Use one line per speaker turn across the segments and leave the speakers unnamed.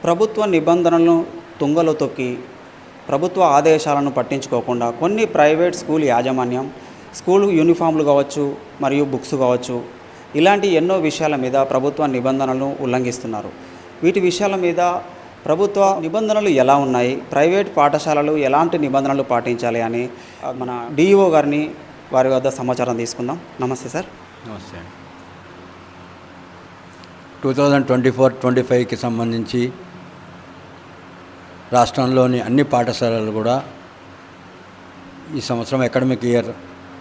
ప్రభుత్వ నిబంధనలను తుంగలో తొక్కి ప్రభుత్వ ఆదేశాలను పట్టించుకోకుండా కొన్ని ప్రైవేట్ స్కూల్ యాజమాన్యం స్కూల్ యూనిఫామ్లు కావచ్చు మరియు బుక్స్ కావచ్చు ఇలాంటి ఎన్నో విషయాల మీద ప్రభుత్వ నిబంధనలను ఉల్లంఘిస్తున్నారు. వీటి విషయాల మీద ప్రభుత్వ నిబంధనలు ఎలా ఉన్నాయి, ప్రైవేట్ పాఠశాలలు ఎలాంటి నిబంధనలు పాటించాలి అని మన డిఈఓ గారిని వారి వద్ద సమాచారం తీసుకుందాం. నమస్తే సార్.
నమస్తే. 2024-25కి సంబంధించి రాష్ట్రంలోని అన్ని పాఠశాలలు కూడా ఈ సంవత్సరం అకాడమిక్ ఇయర్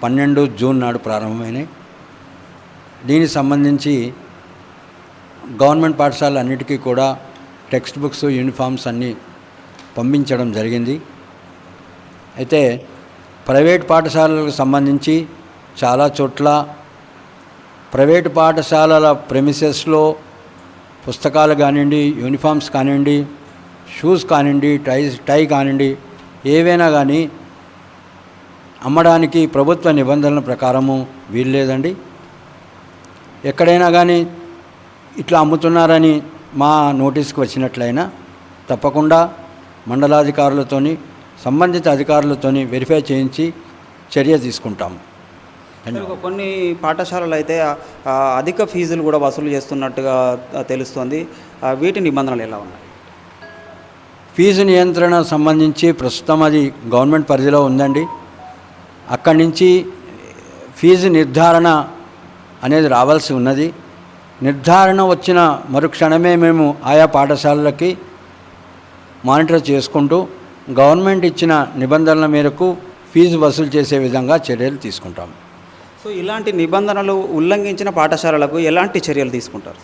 12 జూన్ నాడు ప్రారంభమైనాయి. దీనికి సంబంధించి గవర్నమెంట్ పాఠశాలన్నిటికీ కూడా టెక్స్ట్ బుక్స్, యూనిఫామ్స్ అన్నీ పంపించడం జరిగింది. అయితే ప్రైవేట్ పాఠశాలలకు సంబంధించి చాలా చోట్ల ప్రైవేటు పాఠశాలల ప్రెమిసెస్లో పుస్తకాలు కానివ్వండి, యూనిఫామ్స్ కానివ్వండి, షూస్ కానివ్వండి, టై కానివ్వండి, ఏవైనా కానీ అమ్మడానికి ప్రభుత్వ నిబంధనల ప్రకారము వీల్లేదండి. ఎక్కడైనా కానీ ఇట్లా అమ్ముతున్నారని మా నోటీస్కి వచ్చినట్లయినా తప్పకుండా మండలాధికారులతోని సంబంధిత అధికారులతోని వెరిఫై చేయించి చర్య తీసుకుంటాము.
కొన్ని పాఠశాలలు అయితే అధిక ఫీజులు కూడా వసూలు చేస్తున్నట్టుగా తెలుస్తోంది. వీటి నిబంధనలు ఎలా ఉన్నాయి?
ఫీజు నియంత్రణ సంబంధించి ప్రస్తుతం అది గవర్నమెంట్ పరిధిలో ఉందండి. అక్కడి నుంచి ఫీజు నిర్ధారణ అనేది రావాల్సి ఉన్నది. నిర్ధారణ వచ్చిన మరుక్షణమే మేము ఆయా పాఠశాలలకి మానిటర్ చేసుకుంటూ గవర్నమెంట్ ఇచ్చిన నిబంధనల మేరకు ఫీజు వసూలు చేసే విధంగా చర్యలు తీసుకుంటాం.
సో ఇలాంటి నిబంధనలు ఉల్లంఘించిన పాఠశాలలకు ఎలాంటి చర్యలు తీసుకుంటారు?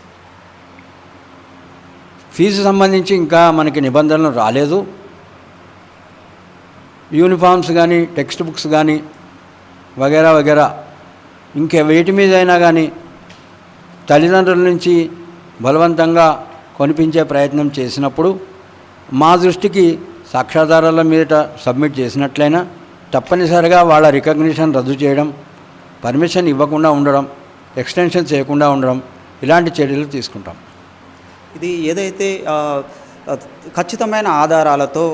ఫీజు సంబంధించి ఇంకా మనకి నిబంధనలు రాలేదు. యూనిఫామ్స్ కానీ, టెక్స్ట్ బుక్స్ కానీ వగేరా వగేరా ఇంకా వేటి మీద అయినా కానీ తల్లిదండ్రుల నుంచి బలవంతంగా కొనిపించే ప్రయత్నం చేసినప్పుడు మా దృష్టికి సాక్ష్యాధారాల మీద సబ్మిట్ చేసినట్లయినా తప్పనిసరిగా వాళ్ళ రికగ్నిషన్ రద్దు చేయడం, పర్మిషన్ ఇవ్వకుండా ఉండడం, ఎక్స్టెన్షన్ చేయకుండా ఉండడం, ఇలాంటి చర్యలు తీసుకుంటాం.
ఇది ఏదైతే ఖచ్చితమైన ఆధారాలతో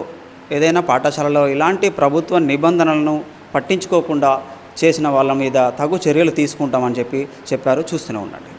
ఏదైనా పాఠశాలలో ఇలాంటి ప్రభుత్వ నిబంధనలను పట్టించుకోకుండా చేసిన వాళ్ళ మీద తగు చర్యలు తీసుకుంటామని చెప్పారు. చూస్తూనే ఉండండి.